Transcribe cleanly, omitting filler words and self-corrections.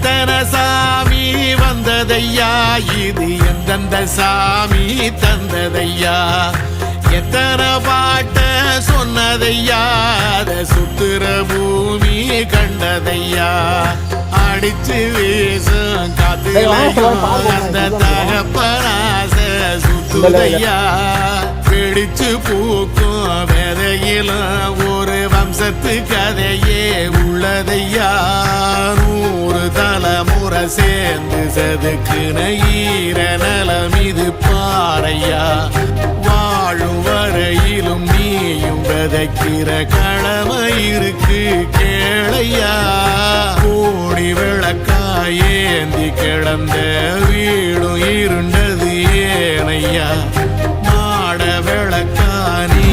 எத்தனை சாமி வந்ததையா, இது எந்தெந்த சாமி தந்ததையா, எத்தனை பாட்ட சொன்னதையா, அத சுத்துற பூமி கண்டதையா, அடிச்சு வீசும் காத்துலையும் அந்த தகப்பனாச சுத்துதையா, பிடிச்சு பூக்கும் விதையிலும் ஒரு வம்சத்து கதையே உள்ளதையா, 100 தலைமுறை சேர்ந்து செதுக்குன ஈர நலம் இது பாறையா, வாழும் வரையிலும் நீயும் விதைக்கிற கடமை இருக்கு கேளையா, கோடி விளக்காயேந்தி கிடந்த வீடும் இருண்டது ஏனையா, மாட விளக்கா நீ